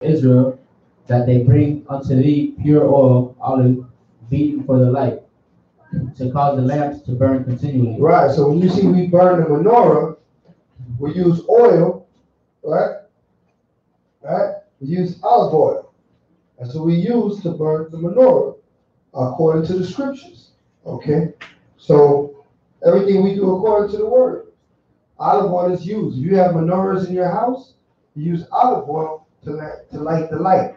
Israel, that they bring unto thee pure oil, olive, beaten for the light, to cause the lamps to burn continually. Right. So when you see we burn the menorah, we use oil, right? Right? We use olive oil. That's what we use to burn the menorah, according to the scriptures. Okay? So everything we do according to the word. Olive oil is used. If you have menorahs in your house, you use olive oil to light the light.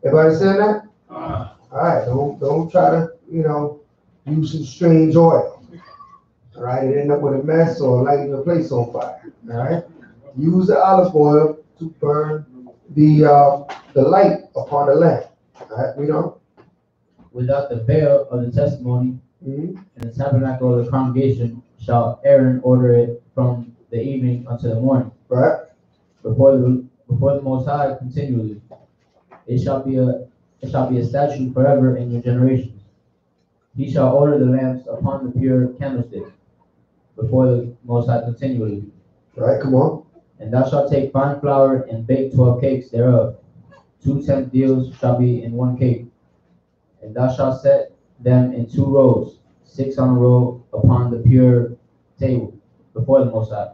Everybody understand that? All right. Don't try to, use some strange oil. All right, it end up with a mess or lighting the place on fire. All right, use the olive oil to burn the light upon the lamp. All right, Without the veil of the testimony, mm-hmm. and the tabernacle of the congregation shall Aaron order it from the evening unto the morning. Right. Before the Most High continually. It shall be a statute forever in your generations. He shall order the lamps upon the pure candlesticks before the Most High continually. Right, come on. And thou shalt take fine flour and bake 12 cakes thereof. 2 tenth deals shall be in one cake. And thou shalt set them in 2 rows, 6 on a row upon the pure table before the Most High.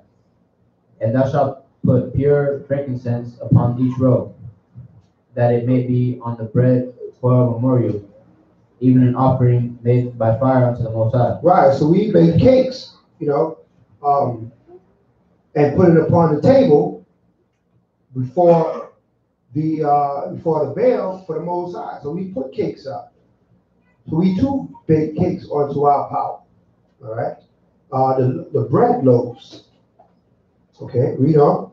And thou shalt put pure frankincense upon each row, that it may be on the bread for a memorial, even an offering made by fire unto the Most High. Right, so we bake cakes, and put it upon the table before the veil for the Most High. So we put cakes up. So we too bake cakes onto our power. All right. The bread loaves. Okay, read on.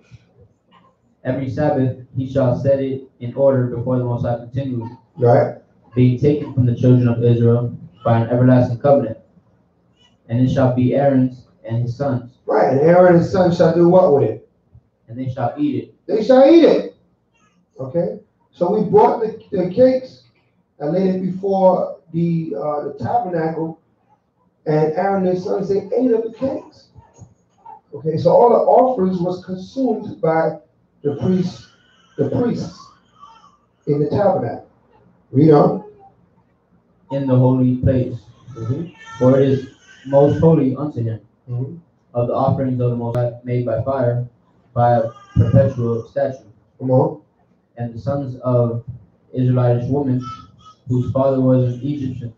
Every Sabbath he shall set it in order before the Most High continually. Right. Being taken from the children of Israel by an everlasting covenant. And it shall be Aaron's and his sons. Right, and Aaron and his sons shall do what with it? And they shall eat it. They shall eat it. Okay, so we brought the cakes and laid it before the tabernacle, and Aaron and his sons, they ate of the cakes. Okay, so all the offerings was consumed by the priests in the tabernacle. Read on. In the holy place. Mm-hmm. For it is most holy unto him. Mm-hmm. Of the offerings of the Most High made by fire, by a perpetual statute. Come on. And the sons of Israelitish women, whose father was an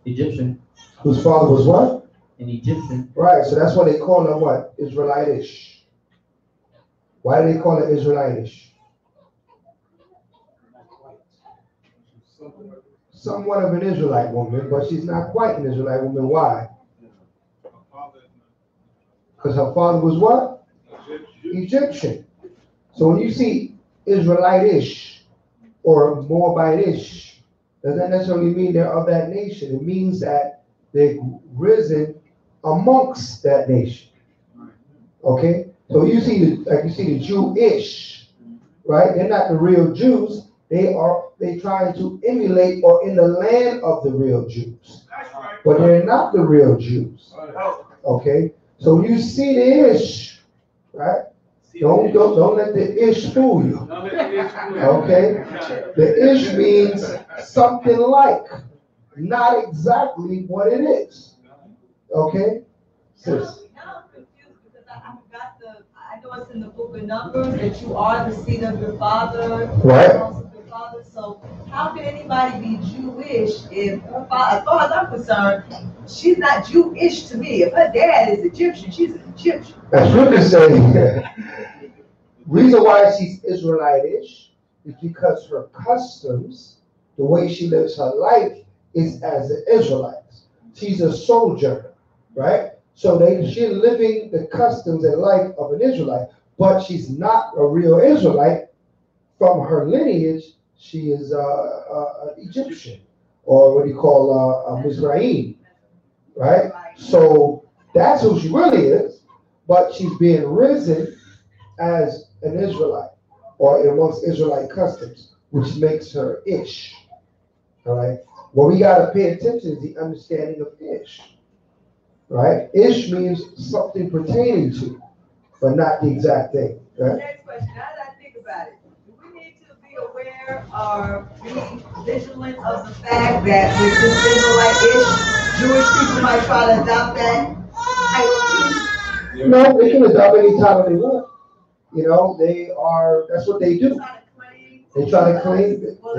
Egyptian. Whose father was what? An Egyptian. Right, so that's why they call them what? Israelitish. Why do they call it Israelitish? Somewhat of an Israelite woman, but she's not quite an Israelite woman. Why? Because her father was what? Egyptian. So when you see Israelitish or Moabitish, doesn't necessarily mean they're of that nation. It means that they've risen amongst that nation. Okay? So you see the Jewish, right? They're not the real Jews. They trying to emulate or in the land of the real Jews. But they're not the real Jews. Okay? So when you see the ish, right? Don't let the ish fool you. Okay? The ish means something like, not exactly what it is. Okay? Sis. I know it's in the book of Numbers that you are the seed of your father. Right. So how can anybody be Jewish if her father, as far as I'm concerned, she's not Jewish to me. If her dad is Egyptian, she's an Egyptian. That's what they're saying. Reason why she's Israelitish is because her customs, the way she lives her life, is as an Israelite. She's a sojourner, right? So she's living the customs and life of an Israelite, but she's not a real Israelite. From her lineage, she is an Egyptian, or what do you call a Mizraim, right? So that's who she really is, but she's being risen as an Israelite, or amongst Israelite customs, which makes her ish. All right. What we got to pay attention is the understanding of ish. Right? Ish means something pertaining to, but not the exact thing. Right? Next question. Now that I think about it, do we need to be aware Or be vigilant of the fact that with this Israelite-ish, Jewish people might try to adopt that title? No, they can adopt any title they want. You know, that's what they do. They try to claim. Well,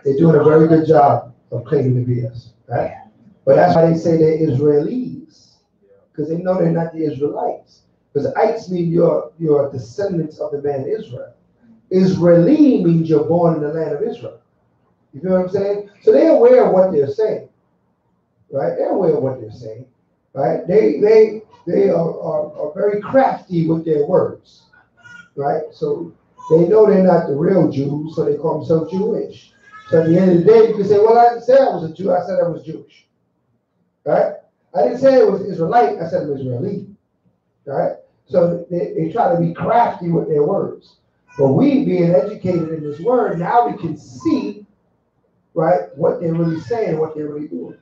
they're doing a very good job of claiming to be us. Right? Yeah. But that's why they say they're Israelis. Because they know they're not the Israelites. Because ites mean you're descendants of the man Israel. Israeli means you're born in the land of Israel. You feel what I'm saying? So they're aware of what they're saying, right? They're aware of what they're saying, right? They are very crafty with their words, right? So they know they're not the real Jews, so they call themselves Jewish. So at the end of the day, you can say, well, I didn't say I was a Jew. I said I was Jewish, right? I didn't say it was Israelite. I said it was Israeli, right? So they try to be crafty with their words. But we, being educated in this word, now we can see, right, what they're really saying, what they're really doing,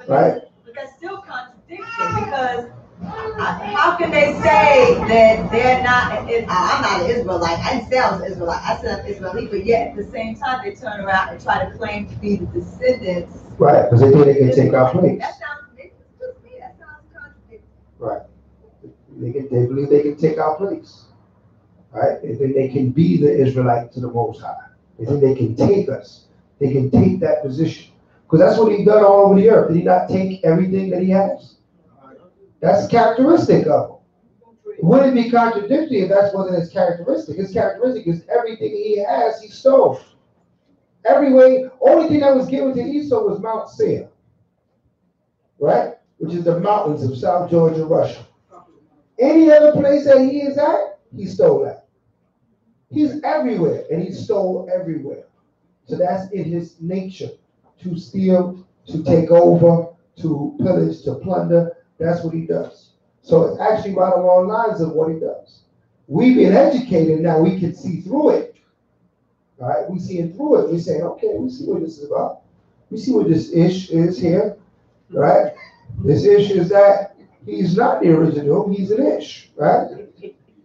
right? But that's still contradicting because how can they say that they're not? I'm not an Israelite. I didn't say I was an Israelite. I said I'm Israeli, but yet at the same time they turn around and try to claim to be the descendants. Right, because they think they can take our place. That sounds contradicting. Right. They believe they can take our place. Right? They think they can be the Israelite to the Most High. They think they can take us. They can take that position. Because that's what He's done all over the earth. Did He not take everything that He has? That's characteristic of Him. Wouldn't it be contradictory if that wasn't His characteristic? His characteristic is everything He has, He stole. Every way, only thing that was given to Esau was Mount Seir. Right? Which is the mountains of South Georgia, Russia. Any other place that He is at, He stole that. He's everywhere, and He stole everywhere. So that's in His nature, to steal, to take over, to pillage, to plunder. That's what He does. So it's actually right along lines of what He does. We've been educated, now we can see through it. All right, we see it through it. We say, okay, we see what this is about. We see what this ish is here, right? This ish is that He's not the original, He's an ish, right?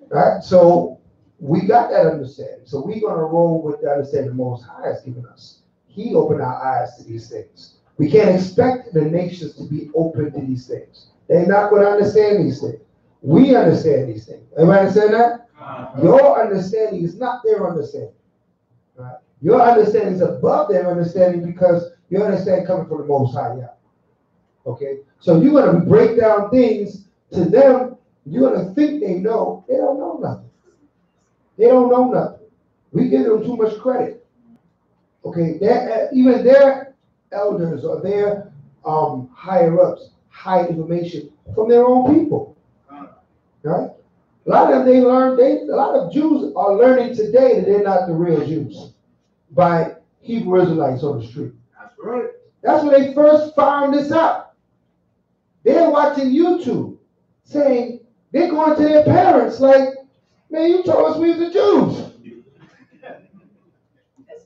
Right? So we got that understanding. So we're going to roll with the understanding the Most High has given us. He opened our eyes to these things. We can't expect the nations to be open to these things. They're not going to understand these things. We understand these things. Everybody understand that? Your understanding is not their understanding. Right? Your understanding is above their understanding because your understanding coming from the Most High. Yeah. Okay? So you're going to break down things to them. You're going to think they know. They don't know nothing. They don't know nothing. We give them too much credit. Okay, even their elders or their higher ups hide information from their own people. Right? A lot of them a lot of Jews are learning today that they're not the real Jews by Hebrew Israelites on the street. That's right. That's when they first found this out. They're watching YouTube saying, they're going to their parents like, man, you told us we were the Jews.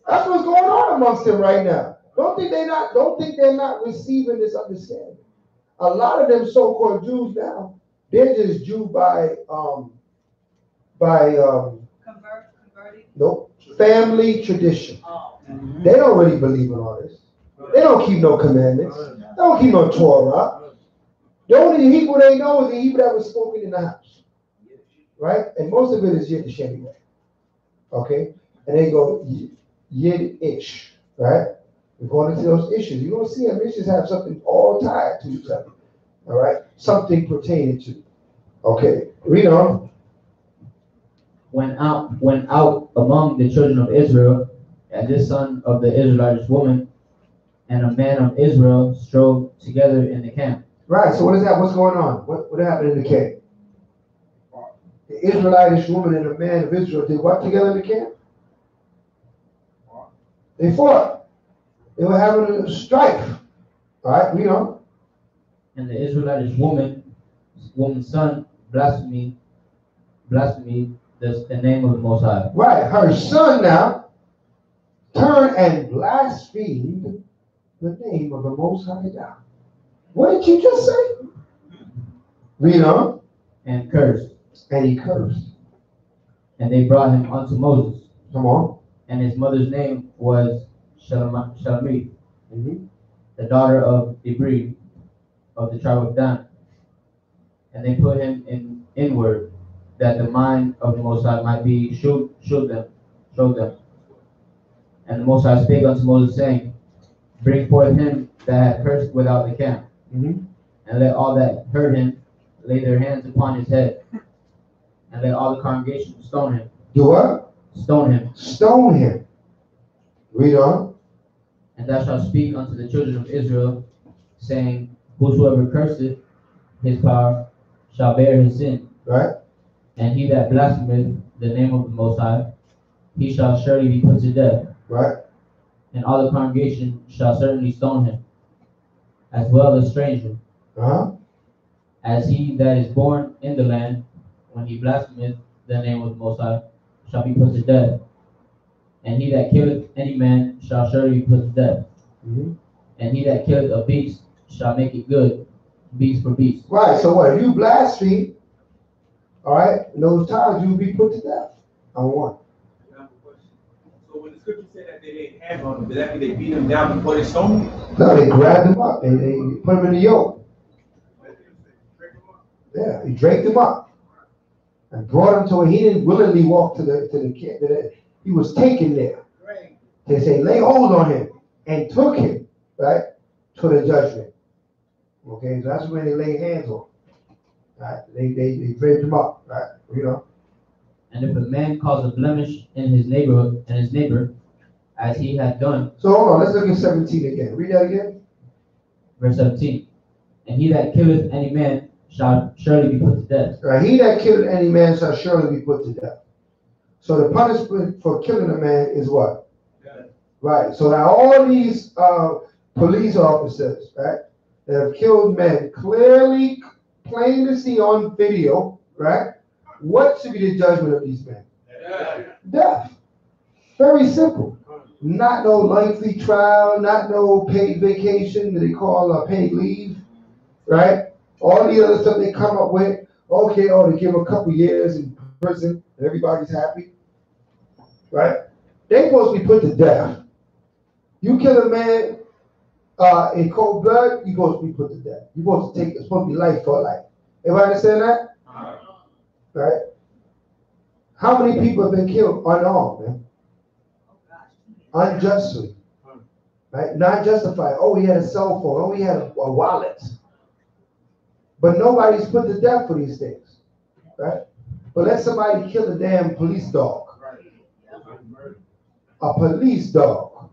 That's what's going on amongst them right now. Don't think they're not receiving this understanding. A lot of them so-called Jews now, they're just Jew by converting. Nope. Family tradition. Oh. They don't really believe in all this. They don't keep no commandments. They don't keep no Torah. The only Hebrew they know is the Hebrew that was spoken in the house. Right? And most of it is Yiddish anyway. Okay? And they go Yiddish. Right? We're going into those issues. You're going to see them issues have something all tied to each other. All right? Something pertaining to. Okay. Read on. Went out among the children of Israel, and this son of the Israelitish woman and a man of Israel strove together in the camp. Right, so what is that? What's going on? What happened in the camp? The Israelitish woman and a man of Israel did what together in the camp? They fought. They were having a strife. All right, read on. And the Israelitish woman's son blasphemed the name of the Most High. Right, her son now turned and blasphemed the name of the Most High God. What did you just say? Read on. And cursed. And he cursed. And they brought him unto Moses. Come on. and his mother's name was Shalamith, Mm-hmm. the daughter of Debri of the tribe of Dan. And they put him in inward, that the mind of the Most High might be showed them. And the Most High spake unto Moses, saying, Bring forth him that had cursed without the camp, Mm-hmm. and let all that heard him lay their hands upon his head, and let all the congregation stone him. Do what? Stone him. Stone him. Read on. And thou shalt speak unto the children of Israel, saying, Whosoever curseth his power shall bear his sin. Right? And he that blasphemeth the name of the Most High, he shall surely be put to death. Right? And all the congregation shall certainly stone him, as well as stranger, Uh-huh. as he that is born in the land, when he blasphemeth the name of the Most High, shall be put to death. And he that killeth any man shall surely be put to death. Mm-hmm. And he that killeth a beast shall make it good, beast for beast. Right. So what? If you blaspheme, all right, in those times you will be put to death. On one. So when the scripture said that they laid hands on him, did that mean they beat him down before they stoned him? No, they grabbed him up and they put him in the yoke. Yeah, he draped him up and brought him to where he didn't willingly walk to the camp. He was taken there. They say, lay hold on him and took him, right, to the judgment. Okay, so that's when they lay hands on him. Right? They draped him up, right? You know. And if a man cause a blemish in his neighbor, as he had done. So hold on, let's look at 17 again. Read that again. Verse 17. And he that killeth any man shall surely be put to death. Right, he that killeth any man shall surely be put to death. So the punishment for killing a man is what? Death. Right. So now all these police officers, right, that have killed men, clearly, plain to see on video, right? What should be the judgment of these men? Death. Very simple. Not no lengthy trial, not no paid vacation that they call paid leave, right? All the other stuff they come up with. Okay, they give them a couple years in prison and everybody's happy, right? They're supposed to be put to death. You kill a man in cold blood, you're supposed to be put to death. It's supposed to be life for life. Everybody understand that? Right? How many people have been killed unarmed, man? Unjustly. Right? Not justified. Oh, he had a cell phone. Oh, he had a wallet. But nobody's put to death for these things. Right? But let somebody kill a damn police dog. A police dog.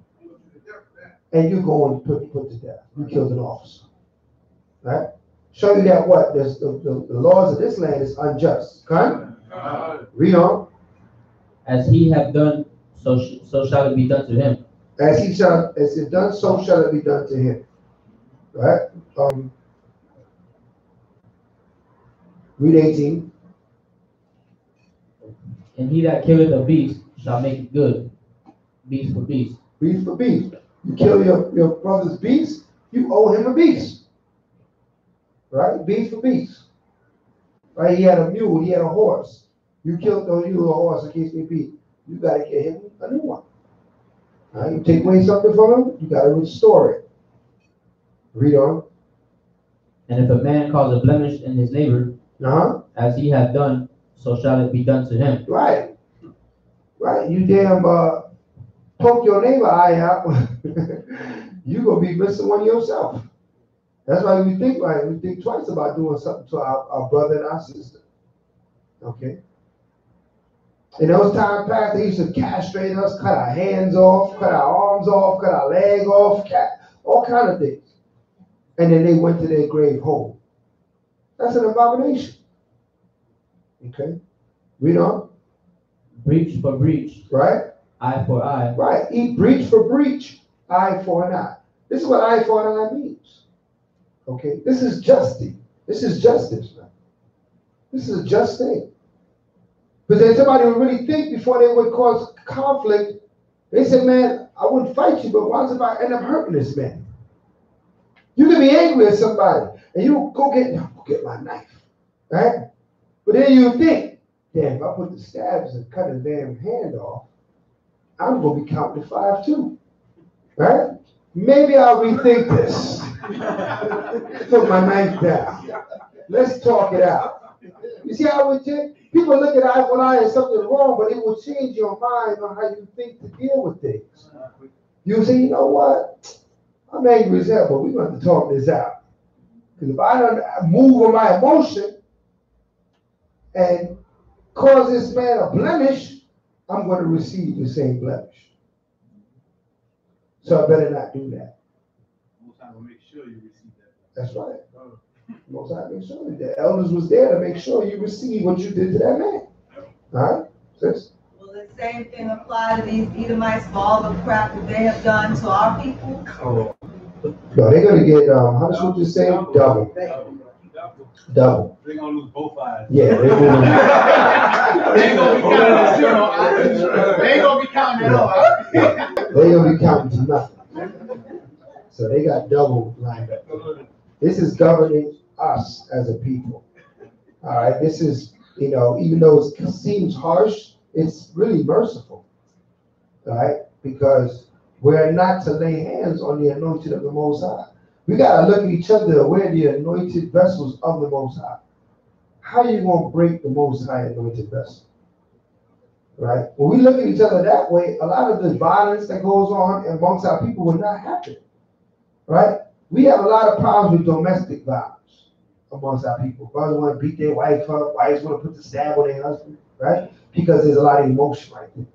And you go and put to death. You killed an officer. Right? Show you that what? The laws of this land is unjust. Okay? Read on. As he hath done, so shall it be done to him. As it done, so shall it be done to him. Right? Read 18. And he that killeth a beast shall make it good, beast for beast. Beast for beast. You kill your brother's beast, you owe him a beast. Right? Beast for beast. Right? He had a mule, he had a horse. You killed a horse in case they beat. You got to get him a new one. Right? You take away something from him, you got to restore it. Read on. And if a man cause a blemish in his neighbor, as he hath done, so shall it be done to him. Right. Right. You damn poke your neighbor eye out, you're going to be missing one yourself. That's why we think right. We think twice about doing something to our brother and our sister. Okay? In those times past, they used to castrate us, cut our hands off, cut our arms off, cut our leg off, all kind of things. And then they went to their grave whole. That's an abomination. Okay? Read on. Breach for breach. Right? Eye for eye. Right. Eat breach for breach, eye for an eye. This is what eye for an eye means. Okay? This is justice. This is justice, man. This is a just thing. But then somebody would really think before they would cause conflict, they said, man, I wouldn't fight you, but why if I end up hurting this man? You can be angry at somebody, and you go get my knife, right? But then you think, damn, if I put the stabs and cut his damn hand off, I'm going to be counting 5 too. Right? Maybe I'll rethink this. Put my knife down. Let's talk it out. You see how it change? People look at eye for eye as something wrong, but it will change your mind on how you think to deal with things. You say, you know what? I'm angry as hell, but we're going to talk this out. Because if I don't move on my emotion and cause this man a blemish, I'm going to receive the same blemish. So I better not do that. Most time will make sure you receive that. That's right. Most time make sure the elders was there to make sure you receive what you did to that man. All right? Sis? Will the same thing apply to these Edomites for all the crap that they have done to our people? Oh. No, they're going to get, how much would you say? Double. Double. They're going to lose both eyes. Yeah, they're going to. They ain't gonna be counting zero. They ain't gonna be counting at all. They're going to be counting to nothing. So they got double lined up. This is governing us as a people. All right, this is, even though it seems harsh, it's really merciful. All right, because we're not to lay hands on the anointed of the Most High. We got to look at each other. We're the anointed vessels of the Most High. How are you going to break the Most High anointed vessel? Right? When we look at each other that way, a lot of the violence that goes on amongst our people will not happen. Right? We have a lot of problems with domestic violence amongst our people. Brothers want to beat their wife up. Wives want to put the stab on their husband. Right? Because there's a lot of emotion right there.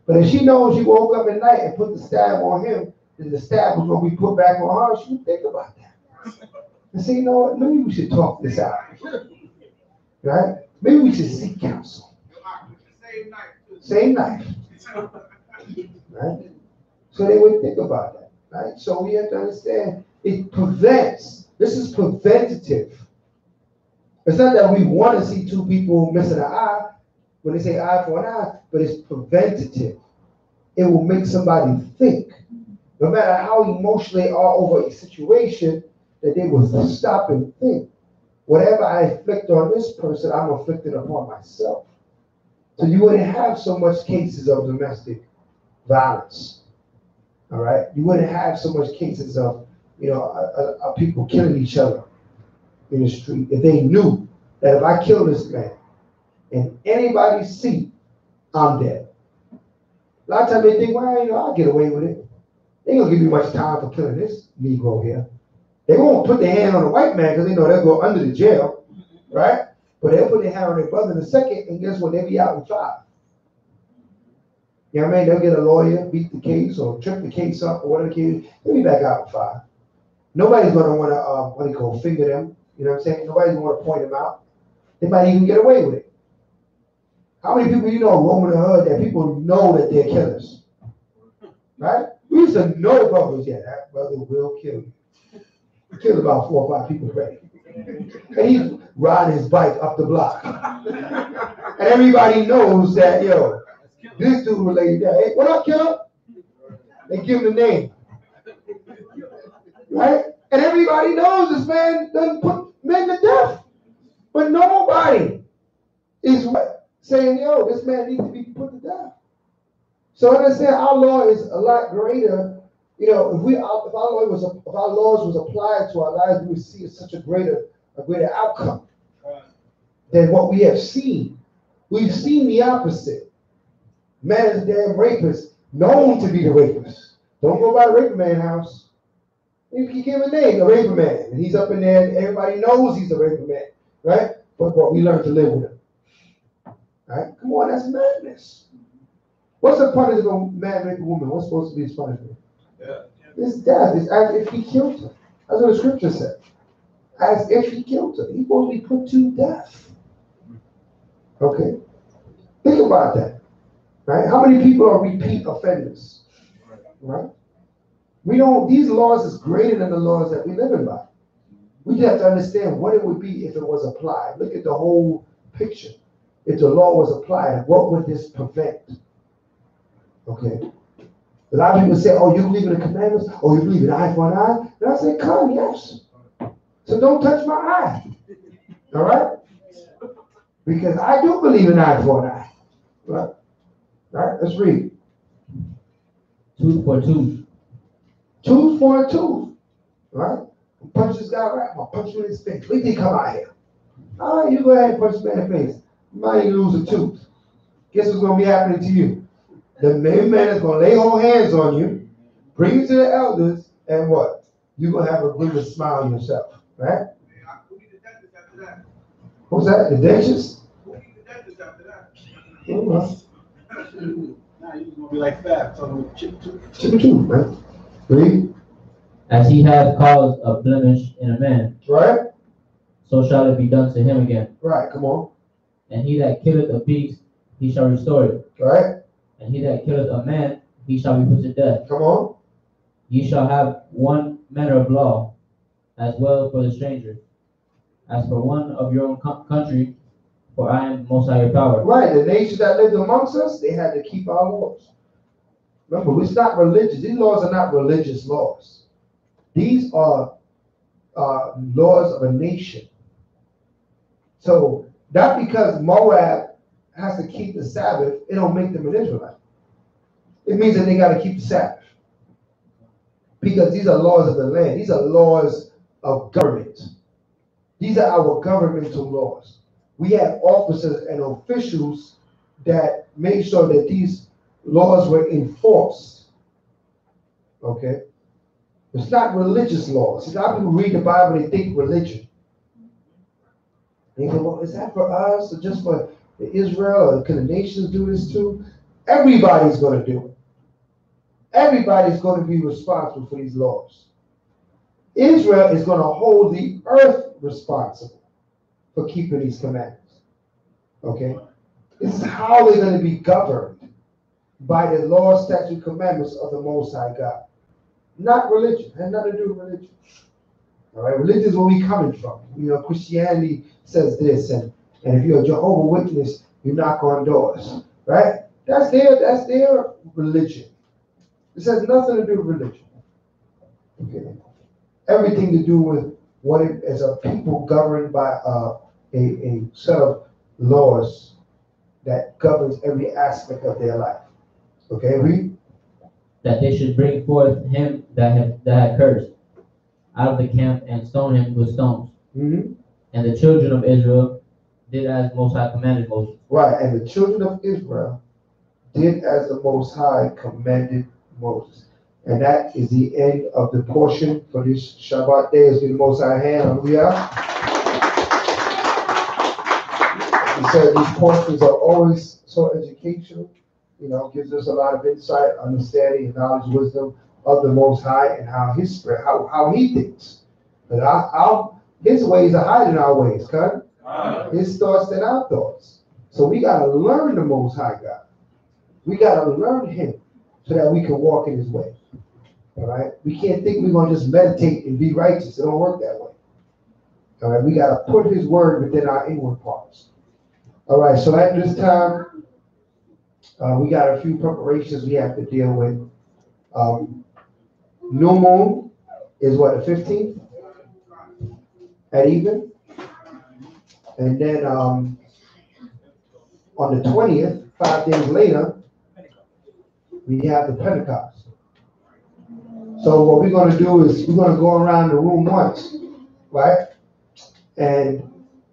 But if she knows she woke up at night and put the stab on him, then the stab was going to be put back on her, she would think about that. And say, you know what? Maybe we should talk this out. Right? Maybe we should seek counsel. Same knife. Right? So they would think about that. Right? So we have to understand it prevents. This is preventative. It's not that we want to see two people missing an eye when they say eye for an eye, but it's preventative. It will make somebody think, no matter how emotional they are over a situation, that they will stop and think. Whatever I inflict on this person, I'm inflicting upon myself. So you wouldn't have so much cases of domestic violence. All right? You wouldn't have so much cases of, people killing each other in the street if they knew that if I kill this man and anybody see, I'm dead. A lot of times they think, well, I'll get away with it. They ain't gonna give me much time for killing this Negro here. They won't put their hand on a white man because they know they'll go under the jail, right? But they'll put their hand on their brother in a second, and guess what? They'll be out in 5. You know what I mean? They'll get a lawyer, beat the case, or trip the case up, or whatever the case. They'll be back out in 5. Nobody's gonna want to finger them. You know what I'm saying? Nobody's gonna want to point them out. They might even get away with it. How many people roaming the hood that people know that they're killers? Right? We used to know brothers, that brother will kill you. He killed about 4 or 5 people already. And he's riding his bike up the block. And everybody knows that, this dude will lay down. Hey, what up, killer? They give him the name. Right? And everybody knows this man doesn't put men to death. But nobody is saying, this man needs to be put to death. So understand, our law is a lot greater. If our laws was applied to our lives, we would see such a greater outcome than what we have seen. We've seen the opposite. Man is a damn rapist, known to be the rapist. Don't go by the rape man house. You can give him a name, the raper man, and he's up in there, and everybody knows he's the raper man, right? But we learn to live with him. Right? Come on, that's madness. What's the punishment of a man rape a woman? What's supposed to be his punishment? Yeah. It's death. It's as if he killed her. That's what the scripture said. As if he killed her. He's supposed to be put to death. Okay? Think about that. Right? How many people are repeat offenders? Right? These laws is greater than the laws that we live in by. We just have to understand what it would be if it was applied. Look at the whole picture. If the law was applied, what would this prevent? Okay. A lot of people say, oh, you believe in the commandments? Oh, you believe in eye for an eye? And I say, come, yes. So don't touch my eye. All right? Because I do believe in eye for an eye. Right? All right, let's read. tooth for tooth. Tooth for a tooth. Right? Punch this guy right. I'm gonna punch you in his face. Wait till he come out here. All right, you go ahead and punch this man in the face. You might lose a tooth. Guess what's gonna be happening to you? The main man is gonna lay on hands on you, bring you to the elders, and what? You're gonna have a good smile on yourself, right? What's that? The dentist? Now you're gonna be like that, talking with chip tooth, man. Read. As he hath caused a blemish in a man, Right? so shall it be done to him again. Right, come on. And he that killeth a beast, he shall restore it. Right? And he that killeth a man, he shall be put to death. Come on. Ye shall have one manner of law, as well for the stranger, as for one of your own country, for I am most high your power. Right, the nations that lived amongst us, they had to keep our laws. Remember, it's not religious. These laws are not religious laws. These are laws of a nation. So, not because Moab has to keep the Sabbath, it don't make them an Israelite. It means that they got to keep the Sabbath. Because these are laws of the land. These are laws of government. These are our governmental laws. We have officers and officials that made sure that these laws were enforced. Okay? It's not religious laws. See, a lot of people read the Bible, they think religion. They go, well, is that for us or just for Israel, or can the nations do this too? Everybody's going to do it. Everybody's going to be responsible for these laws. Israel is going to hold the earth responsible for keeping these commandments. Okay? This is how they're going to be governed, by the law, statute, commandments of the Most High God. Not religion. It has nothing to do with religion. All right? Religion is where we coming from. You know, Christianity says this, and if you're a Jehovah's Witness, you knock on doors. Right? That's their religion. This has nothing to do with religion. Okay? Everything to do with what it is, a people governed by a set of laws that governs every aspect of their life. Okay, read. That they should bring forth him that had cursed out of the camp and stone him with stones. Mm-hmm. And the children of Israel did as Most High commanded Moses. Right, and the children of Israel did as the Most High commanded Moses. And that is the end of the portion for this Shabbat day. It's been the Most High hand. Hallelujah. He said these portions are always so educational. You know, gives us a lot of insight, understanding, and knowledge, wisdom of the Most High and how His spirit, how He thinks. But His ways are higher than our ways, cut. His thoughts than our thoughts. So we got to learn the Most High God. We got to learn Him so that we can walk in His way. All right? We can't think we're going to just meditate and be righteous. It don't work that way. All right? We got to put His word within our inward parts. All right, so at this time, we got a few preparations we have to deal with. New moon is what, the 15th? At even? And then on the 20th, 5 days later, we have the Pentecost. So what we're going to do is we're going to go around the room once, right? And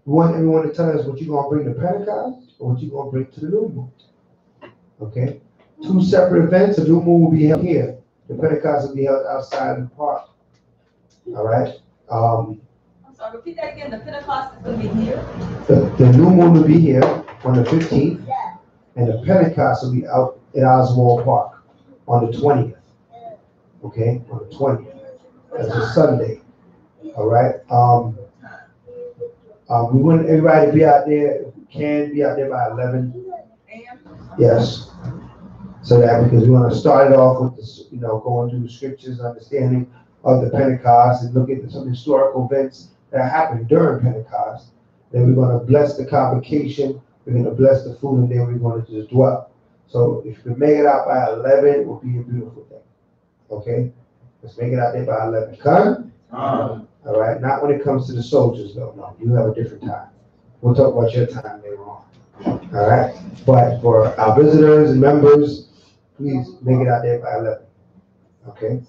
we want everyone to tell us what you're going to bring to Pentecost or what you're going to bring to the new moon. Okay? 2 separate events. The new moon will be held here. The Pentecost will be held outside in the park. All right? I'm sorry, repeat that again. The Pentecost is going to be here? The new moon will be here on the 15th. And the Pentecost will be out in Oswald Park on the 20th. Okay? On the 20th. That's a Sunday. All right? We want everybody to be out there, if we can, be out there by 11 a.m. Yes. So that because we want to start it off with this, going through the scriptures, understanding of the Pentecost, and look at some historical events that happened during Pentecost. Then we're going to bless the convocation, we're going to bless the food, and then we're going to just dwell. So if you can make it out by 11, it will be a beautiful thing. Okay? Let's make it out there by 11. Come? All right? Not when it comes to the soldiers, though. No, you have a different time. We'll talk about your time later on. All right? But for our visitors and members, please make it out there by 11. Okay.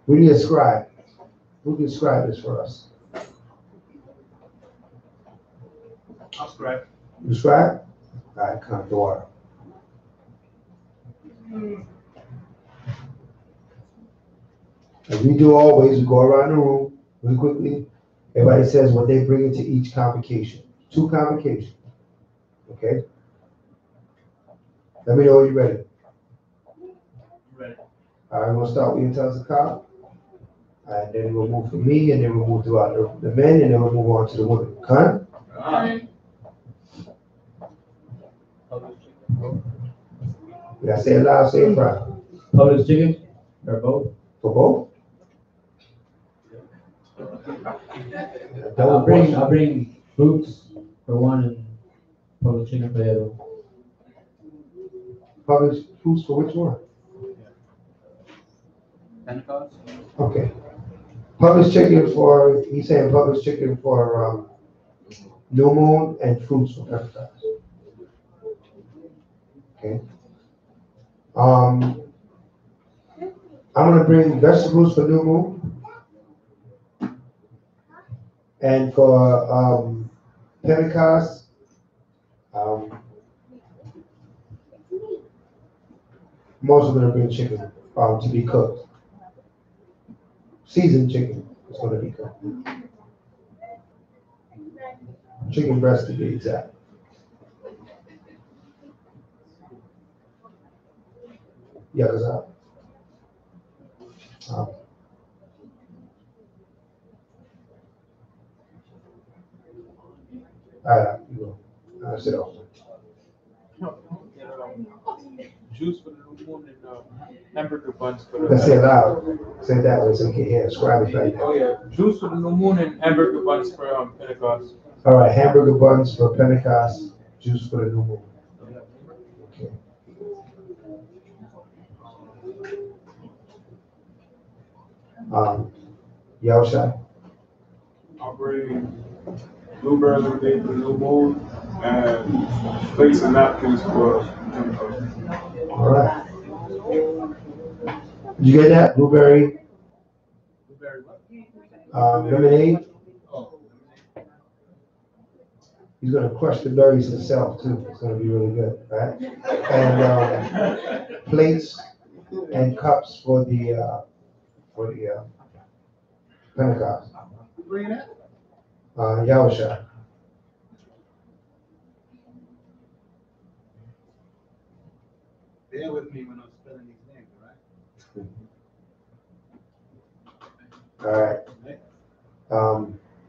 We need a scribe. Who can scribe this for us? I'll scribe. You scribe? All right, come to order. As we do always, we go around the room really quickly. Everybody says what they bring into each convocation. 2 convocations. Okay? Let me know when you're ready. Ready. All right, we'll start with you, tell us a cop. And then we'll move to me, and then we'll move throughout the men, and then we'll move on to the women. Con? Yeah, say it loud, say it proud. Publix chicken or both? For both? I'll bring fruits for one and Publix chicken for the other one. Public foods for which one? Pentecost? Okay. Public chicken for, he's saying public chicken for new moon and fruits for Pentecost. Okay. I'm gonna bring vegetables for new moon. And for Pentecost, I'm also gonna bring chicken to be cooked. Seasoned chicken is gonna be cooked. Chicken breast to be exact. Yeah, because you go. Sit down. Juice for the new moon and hamburger buns for the. Let's say it loud. Say it that way so you can hear. Scribe it right Oh there. yeah, juice for the new moon and hamburger buns for Pentecost. All right, hamburger buns for Pentecost, juice for the new moon. Okay. Yaosha. I'll bring blueberry lemonade for the new moon and plates and napkins for Pentecost. All right. Did you get that? Blueberry Blueberry what? lemonade. Oh. He's gonna crush the berries himself too. It's gonna be really good, right? And plates and cups for the Pentecost. Bringing that? Yaosha. Bear with me when I'm spelling these names, All right.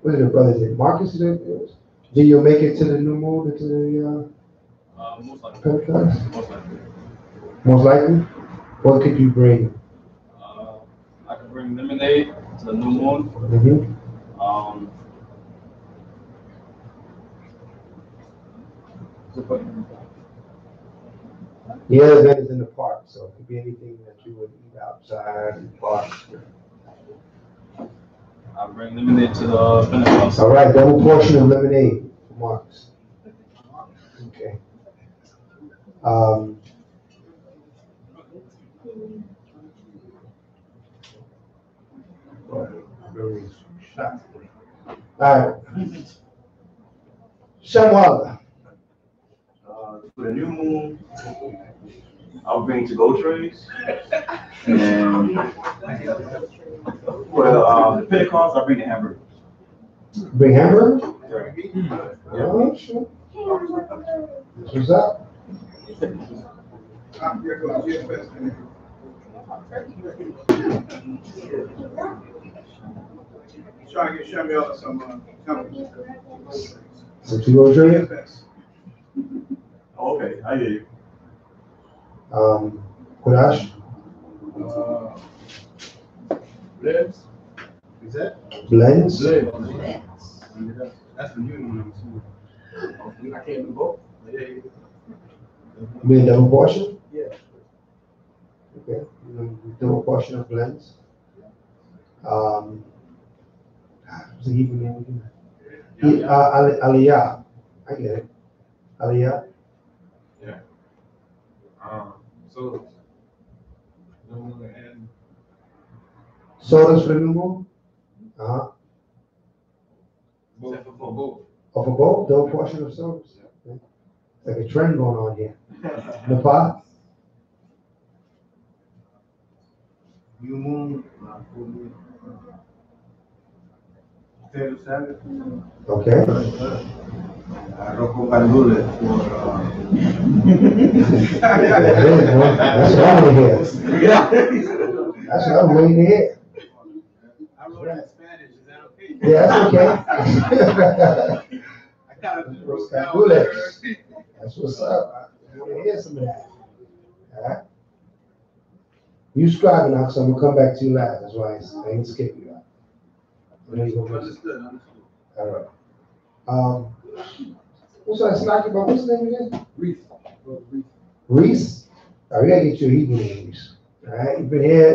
What is it, brothers? Is it Marcus? Did you make it to the new moon, into the Most likely. Pentecost? Most likely. Most likely. What could you bring? I could bring lemonade to the new moon. Mm-hmm. Yeah, the event is in the park, so it could be anything that you would eat outside in the park. I'll bring lemonade to the Pentecost. All right, double portion of lemonade for Marcus. Okay. All right. Shamwala. For the new moon, I'll bring to-go trays. And for the Pentecost, I'll bring the hamburgers. Bring hamburger? Right. Oh, sure. What's up? Trying to get Samuel some company. Some to-go tray? Oh, okay, I hear you. Kudash? Blends? Is that? Blends? That's the new one. I can't do both. Yeah. You mean double portion? Yeah. Okay. Double portion of blends. What's the Hebrew name again? Aliyah. I get it. Aliyah. Yeah. So, and Sodas for the new moon? Uh-huh. both for both. Oh, for both? Double portion of sodas? Okay. Like a trend going on here. Nepal? New moon, full moon. Potato salad. Okay. Arroz con gandules for. That's what I'm waiting to hear. That's what I'm waiting to hear. I wrote it in Spanish. Is that okay? Yeah, that's okay. I kind of wrote down. That's what's up. I want to hear some of that. All right. You scribing now, so I'm gonna come back to you last. That's why I ain't skip you out. Understood. All right. What's that snack about? What's his name again? Reese. Reese. All right, we gotta get you a Hebrew name, Reese. All right, you've been here.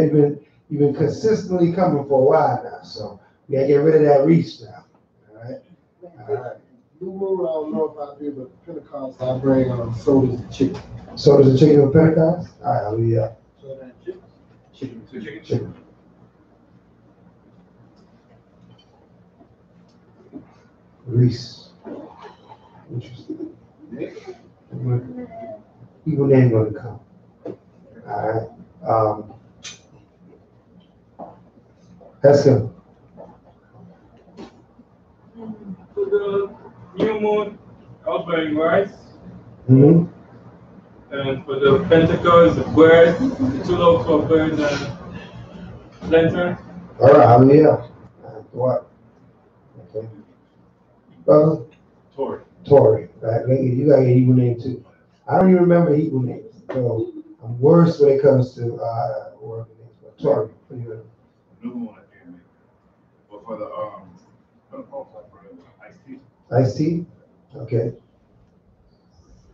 You've been consistently coming for a while now, so we gotta get rid of that Reese now. All right. All right. New moon, I don't know if I do, but Pentecost, I bring sodas and chicken. So does the chicken of Pentecost? All right, hallelujah. Soda and chicken. Chicken. Reese. Interesting. Hebrew name gonna come. All right. That's good. For the new moon, I'll bring rice. Mm-hmm. And for the Pentecost, the bread, 2 loaves of bread and lantern. All right, hallelujah. What? Okay. Brother? Tori. Right? You got a Hebrew name too. I don't even remember Hebrew names. So I'm worse when it comes to work names. But Tori, what do you know? New moon I can't make. But for the Pentecost, I bring iced tea. Iced tea? Okay.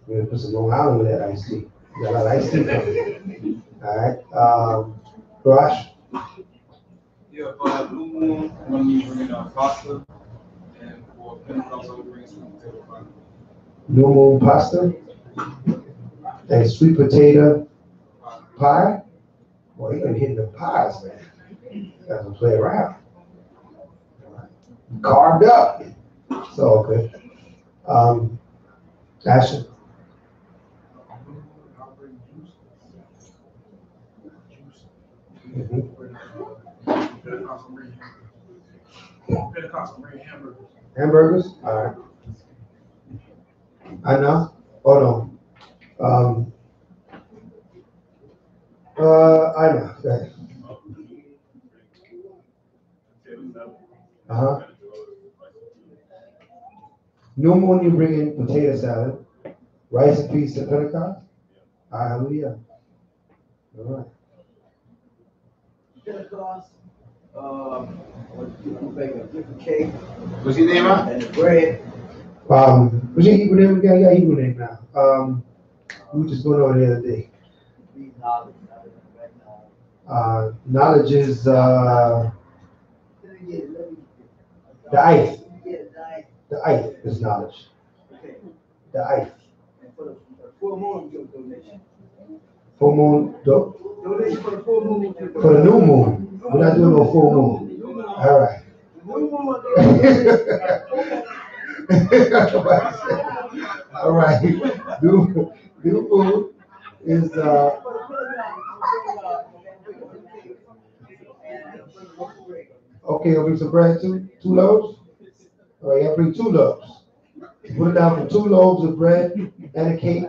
We're gonna put some Long Island with that iced tea. You got a lot of iced tea coming. All right. Rosh? Yeah, for new moon, when you bring pasta, and for Pentecost, I would bring sweet potato pie. New moon pasta? And sweet potato pie? Boy, you're gonna hit the pies, man. You gotta play around. Carved up. So okay. Ashley? Mhm. Pentecost, bring hamburgers. Hamburgers? All right. I know. Hold on. I know. Go ahead. Uh-huh. New moon, you bring in potato salad, rice and peas to Pentecost. Hallelujah. All right. Pentecost, make a different cake What's your name, man? and the bread. What's your Hebrew name? We got your Hebrew name now. We were just going over the other day. Knowledge is the ice. The ice is knowledge. The ice. For the full moon, give a donation. Full moon. Donation for the full moon. For the new moon. We're not doing no full moon. All right. All right. New moon is okay, I'll bring some bread too. 2 loaves? All right, I'll bring 2 loaves. Put it down for 2 loaves of bread and a cake.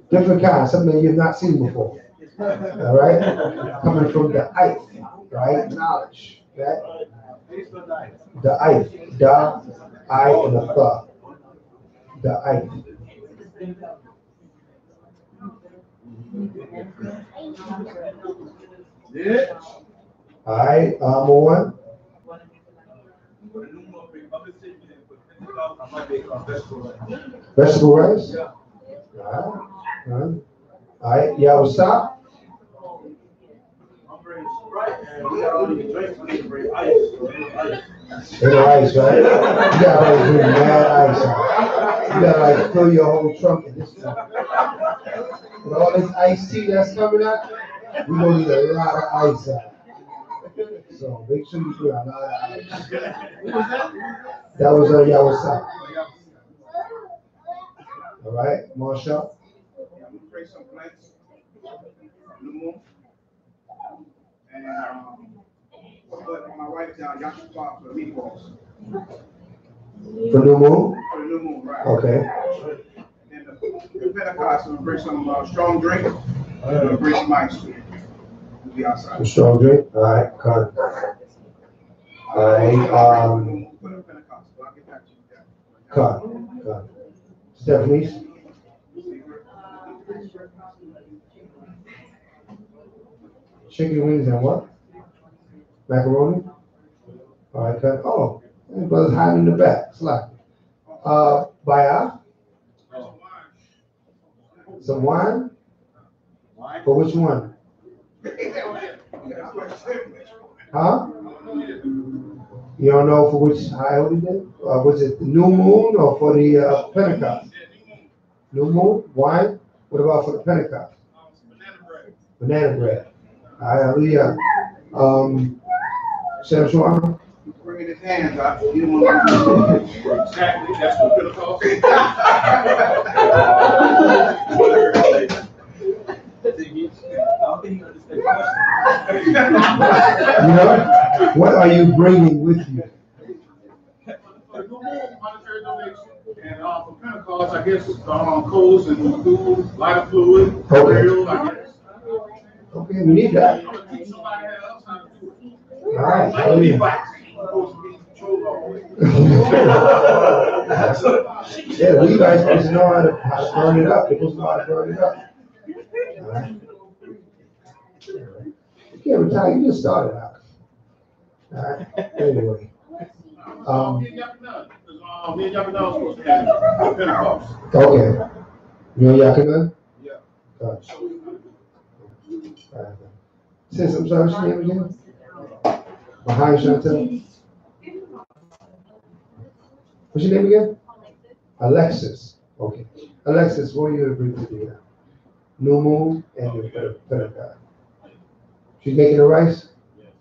Different kind, something that you've not seen before. All right? Coming from the ice, right? Knowledge. Right? The ice. Da, I, and the fa. The ice. Yeah. All right, number 1. Vegetable rice? Yeah. All right, yeah, what's up? I'm bringing Sprite and we got all these drinks. We need to bring ice. Little ice, right? You gotta like bring mad ice out. You gotta like fill your whole trunk at this point. With all this iced tea that's coming out, we're gonna need a lot of ice out. So make sure you put a lot of ice. That was Yawasaki. All right, Marshall. I'm gonna pray some plants. New moon. And but my wife down Yashua for the meatballs. For new moon? For the new moon, right. Okay. And then the Pentecost, I'm gonna bring some strong drink. I'm gonna bring some ice too. We'll be outside. A strong drink? All right, cut. All right, For the Pentecost, but I'll get back to you with that. cut. Stephanie? Chicken wings and what? Macaroni? All right, cut. Oh, that brother's hiding in the back. Slack. Baya? Some wine? For which one? Huh? You don't know for which high holy day? Was it the new moon or for the Pentecost? New moon? Wine? What about for the Pentecost? Banana bread. Hallelujah. Chef Shawarma? Bring it in hands. You don't want to. Exactly. That's what Pentecost. You know, what are you bringing with you? Monetary donation. And for Pentecost, I guess coals and food, lighter fluid, oil, I guess. Okay, we need that. I'm gonna teach somebody else how to do it. All right, hallelujah. Yeah, the Levites supposed to know how to burn it up. They're supposed to know how to burn it up. All right. You can't retire, you just started out. All right, anyway. Me and Yakuna was supposed to have Pentecost. Okay. You and Yakuna? Yeah. Gotcha. All right. Sis, I'm sorry, what's your name again? Hi, Chantel. What's your name again? Alexis. Okay. Alexis, what are you going to bring to the new moon and the Pentecost? She's making the rice?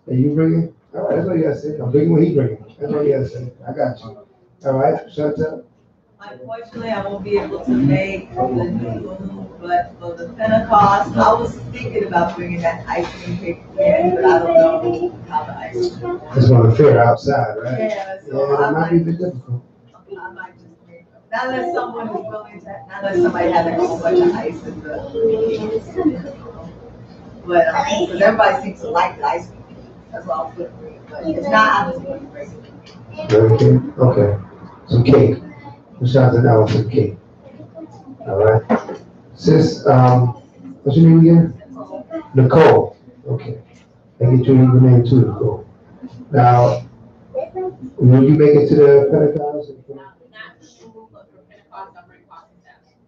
And you bringing? All right, that's all you got to say. I'm bringing what he bringing. That's all you got to say. I got you. All right, Chantel. Unfortunately, I won't be able to make the new moon, but for the Pentecost, I was thinking about bringing that ice cream cake in, but I don't know how the ice cream. It's going to fair outside, right? Yeah, so Yeah, that might be a bit difficult. I might just make, not unless someone is willing to, not unless somebody has like a whole bunch of ice in the cake. But, because everybody seems to like the ice cream cake, that's why I'll put it in. But if not, I'm just going to bring it. Okay. Some cake. Shout out to some cake. All right. Sis, what's your name again? Nicole. Okay. I get your name too, Nicole. Now, will you make it to the Pentecost?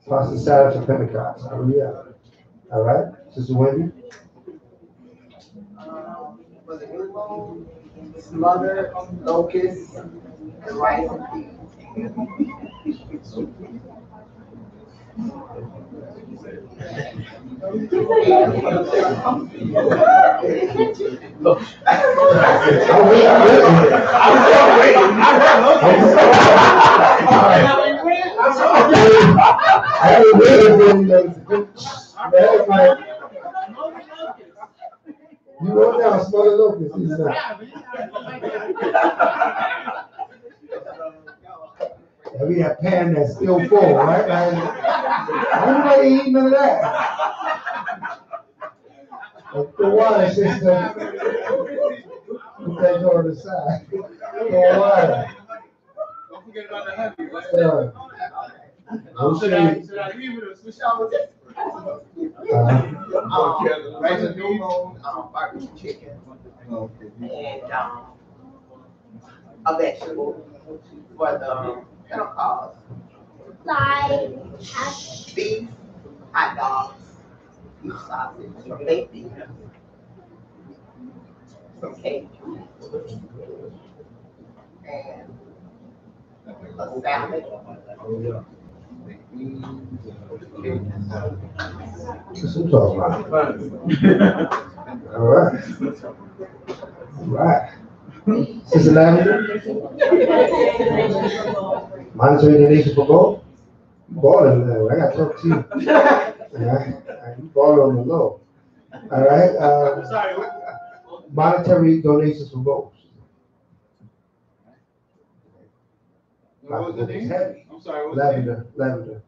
Pasta salad for Pentecost. Hallelujah. All right. Sister Wendy? For the new moon, smothered locusts, and rice and peas. You wrote down smothered locusts. And we have pan that's still full, right? Nobody eat none of that. The water system. Put that door on the side. The water. Don't forget about the honey. Should I leave it or switch out with it? Rice and new moon, barbecue chicken, and a vegetable for the Pentecost. Beef, hot dogs, beef sausage, baked beef, some cake. and a salad. That's what I'm talking about. All right. All right. Sister Lavender? Monetary donation for both? You balling now. I gotta talk to you. All right. You balling on the low. All right. Sorry, Monetary donations for both. what was the name? Heavy. I'm sorry, what was the name? Lavender.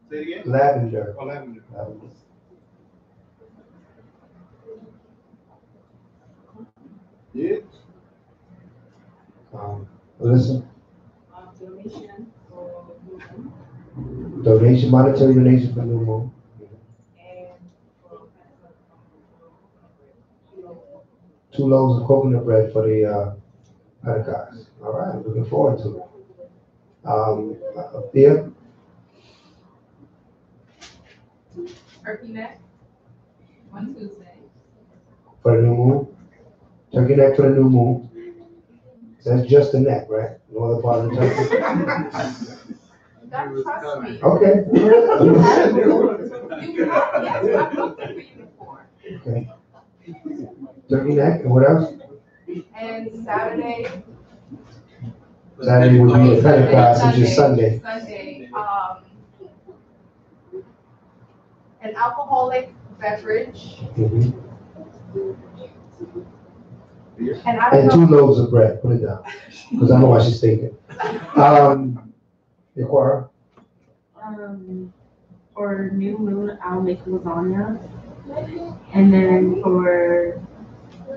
Say it again? Lavender. Oh, lavender. Yeah. Alyssa? Donation for Donation, monetary donation for New Moon. and for 2 loaves of coconut bread for the Pentecost. All right, looking forward to it. Thea? turkey neck on Tuesday. For the new moon? Turkey neck for the new moon. That's just the neck, right? No other part of the turkey? God trust me. Okay. Yes, I've looked for you before. Okay. Turkey neck, and what else? And Saturday. Saturday would be the Pentecost, which is Sunday. Sunday, an alcoholic beverage. Mhm. And I don't And know. 2 loaves of bread, put it down, because I know why she's thinking. Yaquara? For new moon, I'll make lasagna. And then for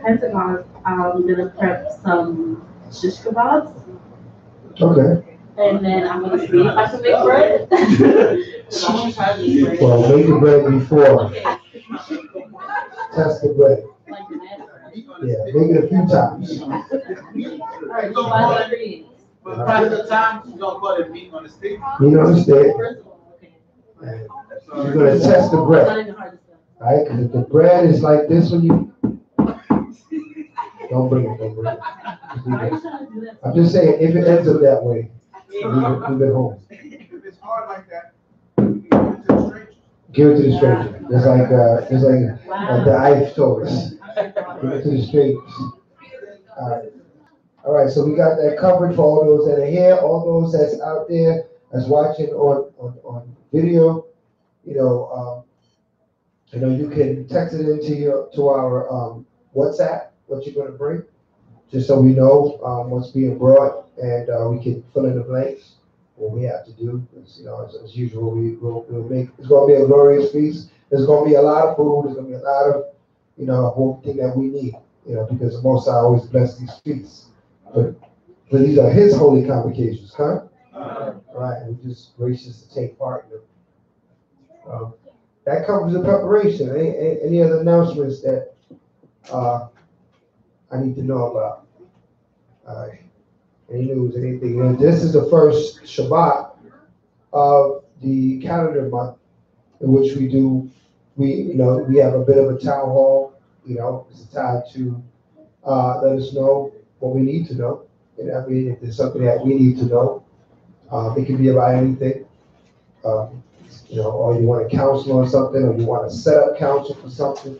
Pentecost, I'm gonna prep some shish kebabs. Okay. And then I'm gonna see if I can make bread. 'Cause I wanna try to make bread. Well, make the bread before. Test the bread. Like that. Yeah, make it a few times. Alright, so buy the ingredients. But prior to the time, you don't call it meat on the stick. You understand? First of all, okay. And you're gonna test the bread. Not even hard to stuff. Alright, because if the bread is like this when you, don't bring it. Just leave Why are it. you trying to do that? I'm just saying, if it ends up that way, leave it home. If it's hard like that, you give it to the stranger. Give it to the stranger. Just like the Ife told us. Give it to the strangers. All right, so we got that covered for all those that are here, all those that's out there, that's watching on video. You can text it to our WhatsApp, what you're gonna bring, just so we know what's being brought, and we can fill in the blanks, what we have to do. As usual, we'll make, it's gonna be a glorious feast. There's gonna be a lot of food, there's gonna be a lot of, whole thing that we need, because the Most High always bless these feasts. But these are His holy convocations, huh? All right, and we're just gracious to take part in them. That covers the preparation. Any other announcements that I need to know about? Any news, anything? This is the first Shabbat of the calendar month, in which we have a bit of a town hall. It's a time to let us know what we need to know. If there's something that we need to know, it can be about anything. Or you want to counsel on something, or you want to set up counsel for something.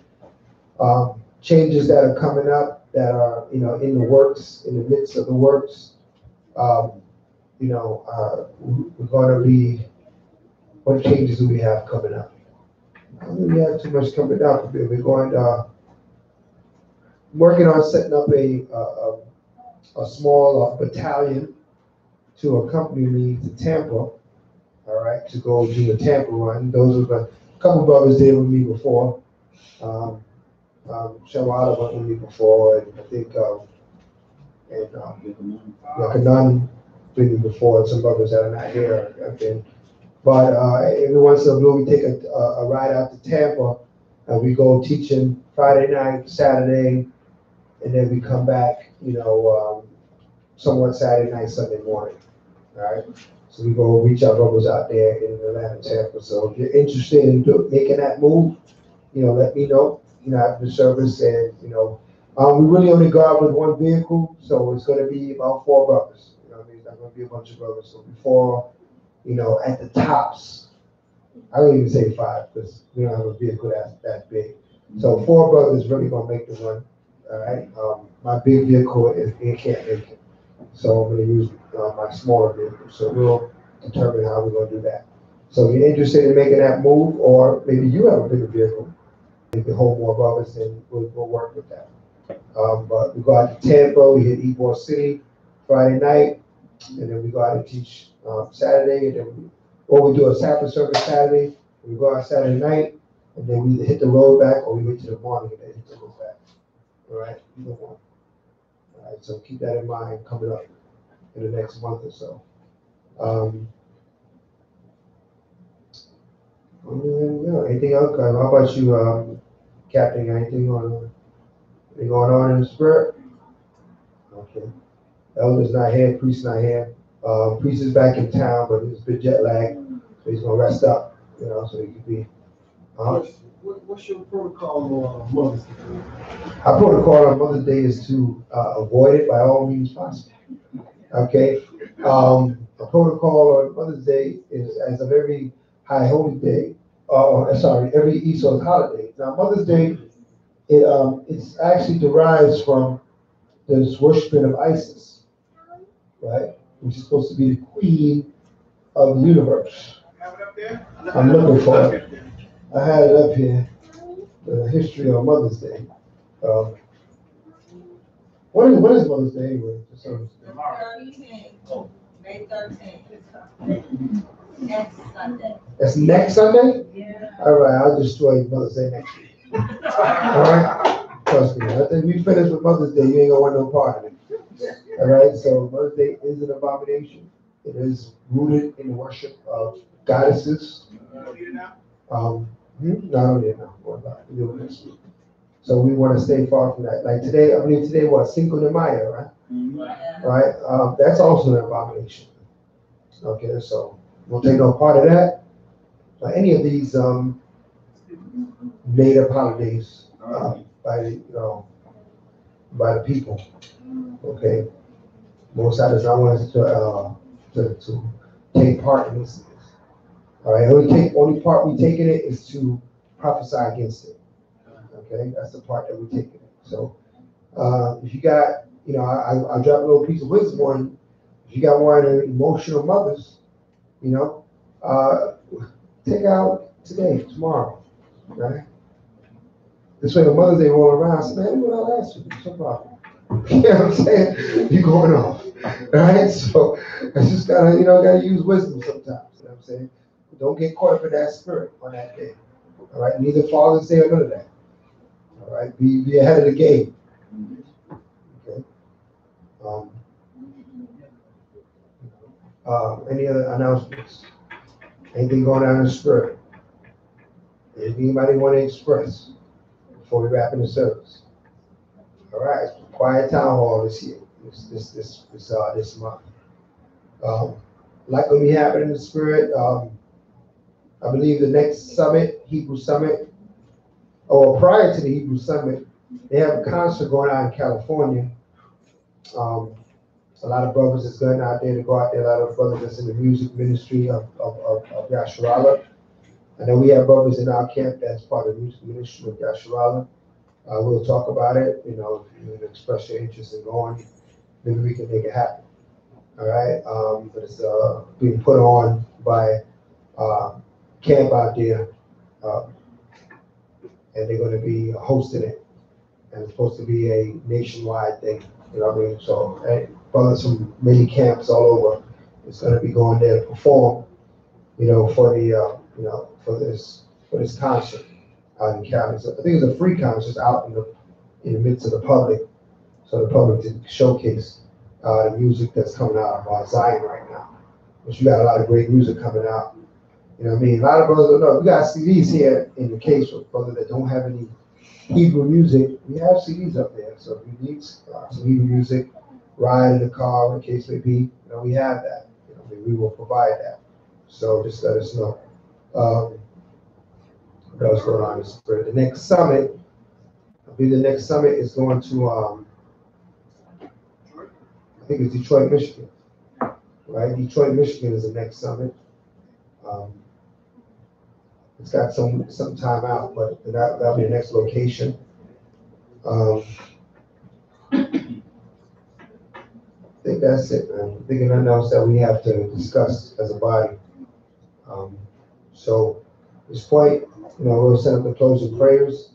Changes that are coming up that are, in the works, in the midst of the works. We're going to be, what changes do we have coming up? I don't think we have too much coming up. We're going working on setting up a small battalion to accompany me to Tampa. All right, to go do the Tampa run. Those are a couple brothers there with me before. Shawada went with me before, and I think Kanan been me before, and some brothers that are not here have been. But every once in a blue, we take a ride out to Tampa, and we go teaching Friday night, Saturday, and then we come back, somewhat Saturday night, Sunday morning. All right. So we go reach our brothers out there in Atlanta, Tampa. So if you're interested in making that move, let me know, after the service, and, We really only go out with one vehicle, so it's gonna be about 4 brothers. You know what I mean? It's not gonna be a bunch of brothers. So before, at the tops, I don't even say 5 because we don't have a vehicle that big. So 4 brothers really gonna make the run. All right. My big vehicle it can't make it, so I'm gonna use my smaller vehicle. So we'll determine how we're gonna do that. So if you're interested in making that move, or maybe you have a bigger vehicle, you can hold more brothers, then we'll work with that. But we go out to Tampa, we hit Ybor City Friday night, and then we go out and teach Saturday, and then we do a Sabbath service Saturday. We go out Saturday night, and then we either hit the road back or we wait till the morning and then hit the road back. All right, either one. All right, so keep that in mind coming up in the next month or so. Anything else? How about you, Captain? Anything going on in the spirit? Okay. Elder's not here, priest not here. Priest is back in town, but he's a bit jet lagged, so he's gonna rest up, so he can be. What's your protocol on Mother's Day? Our protocol on Mother's Day is to avoid it by all means possible. Okay. A protocol on Mother's Day is as of every high holy day. Every Esau's holiday. Now Mother's Day, it's actually derives from this worshiping of Isis, right? Which is supposed to be the queen of the universe. I'm looking for it. I had it up here. The history of Mother's Day. What is Mother's Day anyway? May 13th. Next Sunday. That's next Sunday? Yeah. All right, I'll destroy Mother's Day next week. All right? Trust me. I think we finish with Mother's Day, you ain't gonna want no part of it. All right, so Mother's Day is an abomination. It is rooted in the worship of goddesses. No, I don't need it now. We do it next week. So we want to stay far from that. Like today, I believe today was Cinco de Mayo, right? Mm-hmm. Right? That's also an abomination. Okay, so we'll take no part of that. Any of these made up holidays by the people. Okay, most of does not want us to take part in this. All right, only part we take in it is to prophesy against it. Okay, that's the part that we take in it. So if you got, I drop a little piece of wisdom on you. If you got one of the emotional mothers, take out today, tomorrow, right? This way, the Mother's Day roll around, say, man, what I last week? What's your problem? You know what I'm saying? You're going off, right? So it's just gotta use wisdom sometimes. You know what I'm saying? Don't get caught up in that spirit on that day. All right, neither Father's Day or none of that. All right, be ahead of the game. Okay. Any other announcements? Anything going on in the spirit? Anybody want to express before we wrap in the service? All right, quiet town hall this year, this month. Like when we have it in the spirit, I believe the next summit, Hebrew Summit, or prior to the Hebrew Summit, they have a concert going on in California. A lot of brothers is going out there to go out there. A lot of brothers that's in the music ministry of Yasharallah. I know we have brothers in our camp that's part of the music ministry of Yasharallah. We'll talk about it. If you express your interest in going, maybe we can make it happen. All right. But it's being put on by camp out there, and they're going to be hosting it. And it's supposed to be a nationwide thing. You know what I mean? So brothers from many camps all over, it's going to be going there to perform. For the for this concert out in Cali. So I think it's a free concert out in the midst of the public, so the public can showcase the music that's coming out of Zion right now. But you got a lot of great music coming out. You know what I mean? A lot of brothers don't know. We got CDs here in the case for brothers that don't have any Hebrew music. We have CDs up there. So if you need some Hebrew music, ride in the car, whatever the case may be, we have that. We will provide that. So just let us know. What else going on in the spirit? The next summit, believe the next summit is going to, I think it's Detroit, Michigan. Right? Detroit, Michigan is the next summit. It's got some time out, but that'll be the next location. I think that's it, man. I'm thinking nothing else that we have to discuss as a body. So at this point, we'll send up the closing prayers.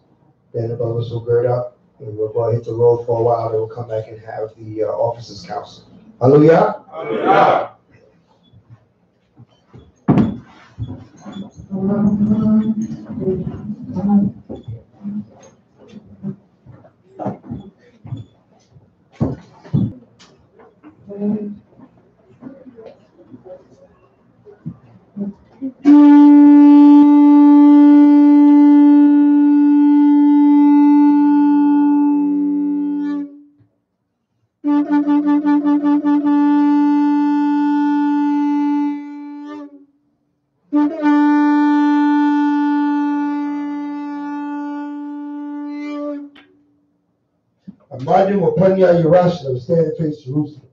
Then the brothers will gird up, and we'll go hit the road for a while. Then we'll come back and have the officers' council. Hallelujah. Hallelujah. Imagine we're putting out your Yerushalayim, stand and face Jerusalem.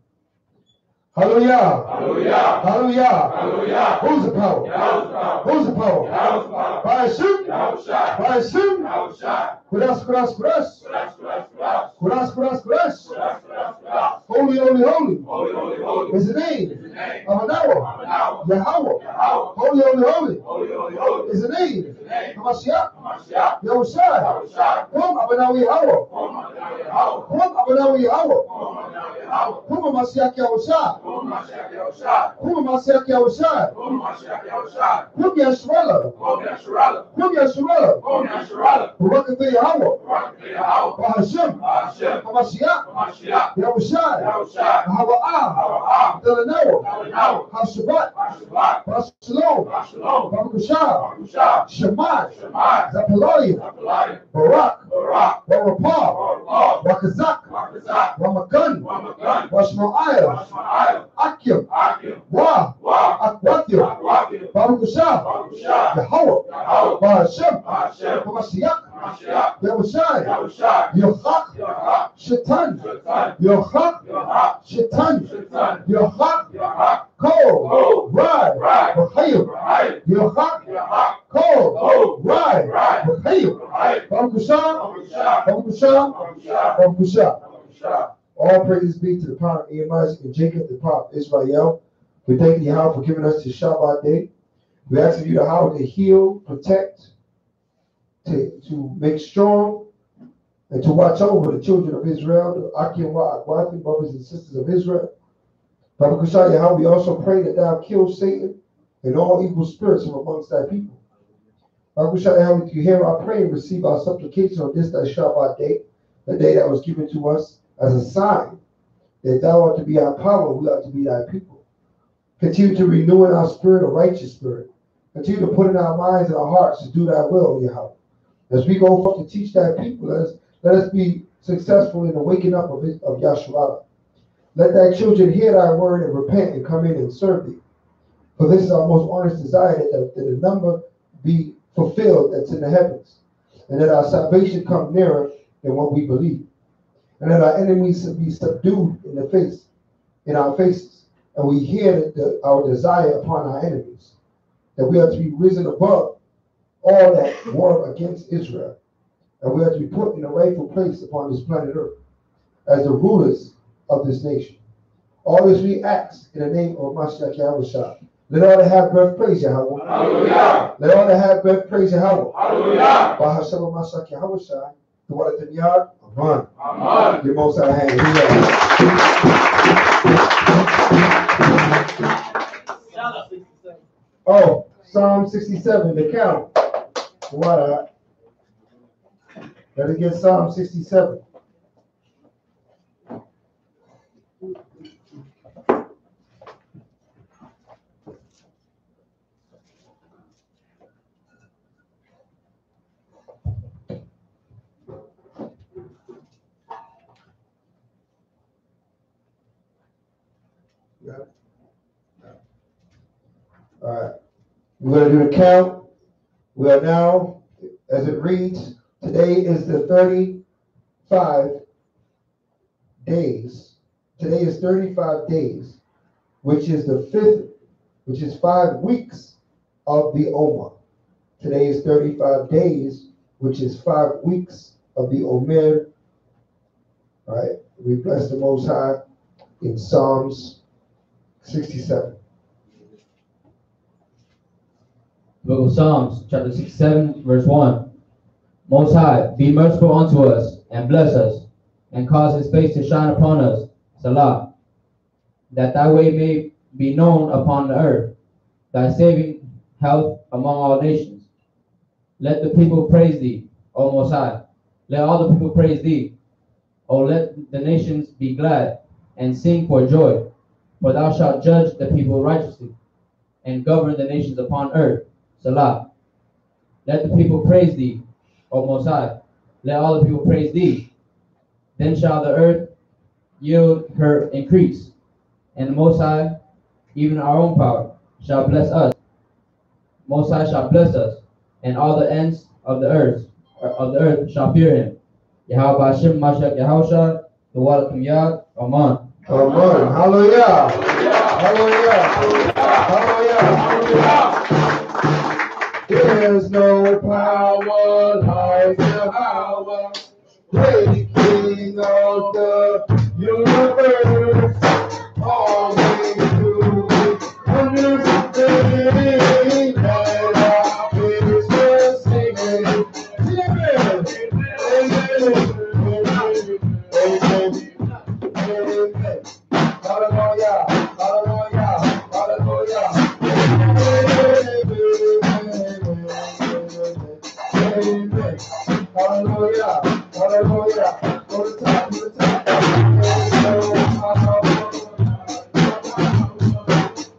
Hallelujah. Hallelujah. Hallelujah. Hallelujah. Who's the power? Yahweh's power. Who's the power? Yahweh's power. By Hashem. Yahushua. By Hashem. Yahushua. Kudas, kudas, kudas. Kudas, kudas, kudas. Kudas, kudas, kudas. Kudas, kudas, kudas. Holy, holy, holy. Holy, holy, holy. Is the name. Is the name. Abanawa. Abanawa. Yahweh. Yahweh. Holy, holy, holy. Holy, holy, holy. Is the name. Is the name. Hamashiach. Hamashiach. Yahushua. Yahushua. Hum Abanawa Yahweh. Hum Abanawa Yahweh. Hum Abanawa Yahweh. Hum Abanawa Yahweh. Hum Hamashiach Yahushua. Hum Mashiach Yahushua. Hum Hamashiach Yahushua. Hum Mashiach Yahushua. Hum Yeshurala. Hum Yeshurala. Hum Yeshurala. Hum Yeshurala. Barakatah Yahweh. Barakatah Yahweh. Bahashem. Hashem. Hamashiach. Hamashiach. Yahushua. Yahushua. Hawa'ah. Hawa'ah. Delanawa. Delanawa. Hashabbat. Hashabbat. Bashalom. Bashalom. Baruchah. Baruchah. Shemai. Shemai. Zapaloyim. Zapaloyim. Barak. Barak. Barapah. Barak. Wakazak. Wakazak. Ramakan. Ramakan. Washma'ayah. Washma'ayah. Akim. Akim. Wa. Wa. Akwatim. Akwatim. Baruchah. Baruchah. Yahweh. Yahweh. Bahashem. Hashem. Hamashiach. Hamashiach. Yahushai. Yahushua. Yochak. Yochak. Shaitan. Shaitan. Yochak. Yochak. Shaitan. Shaitan. Yochak. Yochak. Kol. Kol. Rad. Rad. B'chayim. Rahayim. Yochak. Yochak. Kol. Kol. Rad. Rad. B'chayim. Rahayim. Baruchah. Baruchah. Baruchah. Baruchah. Baruchah. Baruchah. All praise be to the prophet Amos and Jacob, the prophet Israel. We thank you, Yahweh, for giving us this Shabbat day. We ask of you, Yahweh, to heal, protect, to make strong, and to watch over the children of Israel, the Akim wa Akwati, brothers and sisters of Israel. Baba Kushai, Yahweh, we also pray that thou kill Satan and all evil spirits from amongst thy people. Baba Kushai, Yahweh, you hear our prayer and receive our supplication on this thy Shabbat day, the day that was given to us as a sign that thou art to be our power, we are to be thy people. Continue to renew in our spirit a righteous spirit. Continue to put in our minds and our hearts to do thy will, Yahweh. As we go forth to teach thy people, let us be successful in the waking up of Yahshua. Let thy children hear thy word and repent and come in and serve thee. For this is our most honest desire, that the number be fulfilled that's in the heavens, and that our salvation come nearer than what we believe. And that our enemies be subdued in our faces, and we hear our desire upon our enemies, that we are to be risen above all that war against Israel, and we are to be put in a rightful place upon this planet Earth as the rulers of this nation. All this we ask in the name of Mashiach Yahushua. Let all that have breath praise Yahweh. Hallelujah. Let all that have breath praise Yahweh. Hallelujah. Bahashem Mashiach Yahushua. The water to the yard. Amen. Amen. Your most high hand. Oh, Psalm 67, the count. What? Let us get Psalm 67. All right. We're going to do the count. We are now, as it reads, today is the days. Today is 35 days, which is the 5th, which is 5 weeks of the Omer. Today is 35 days, which is 5 weeks of the Omer. All right, we bless the Most High in Psalms 67. Book of Psalms, chapter 67, verse 1. Most High, be merciful unto us, and bless us, and cause his face to shine upon us. Salah. That thy way may be known upon the earth, thy saving health among all nations. Let the people praise thee, O Most High. Let all the people praise thee. O let the nations be glad, and sing for joy. For thou shalt judge the people righteously, and govern the nations upon earth. Salah. Let the people praise thee, O Most High. Let all the people praise thee. Then shall the earth yield her increase, and the Most High, even our own power, shall bless us. Most High shall bless us, and all the ends of the earth shall fear him. Yahweh Hashem Mashiach Yahushua, the Walakum Yad, Amen. Amen. Hallelujah. Hallelujah. Hallelujah. There's no power like Yahweh, great King of the universe. Always doing wonders and things, and our prayers will singing. Amen. Amen. Hallelujah. Hallelujah. Hallelujah. Amen. Hallelujah. Hallelujah. Go to the top. Go to the top.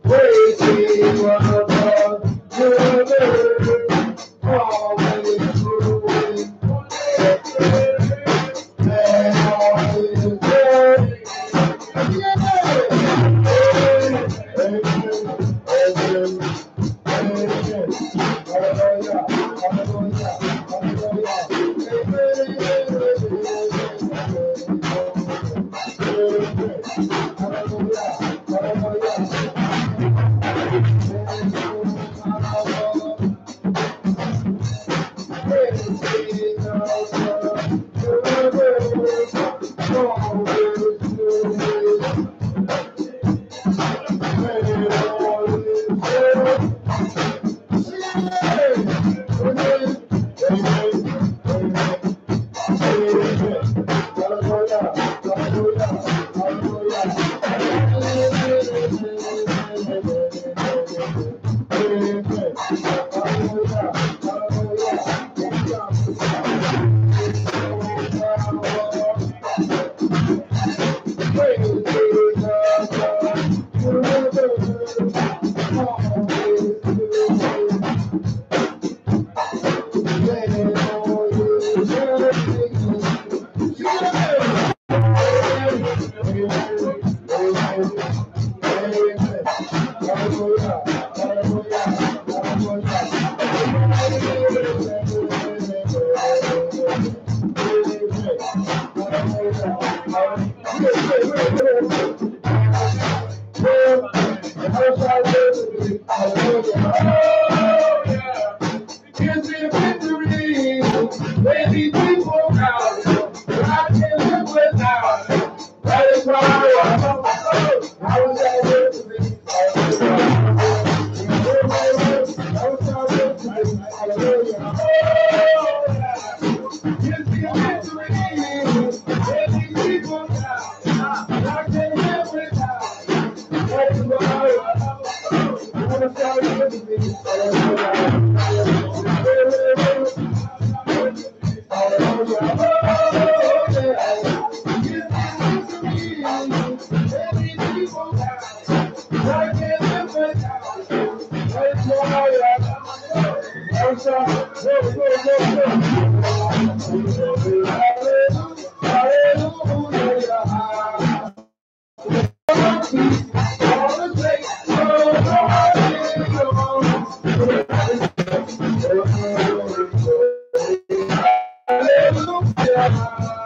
Praise King of the universe, always ruling, and always good.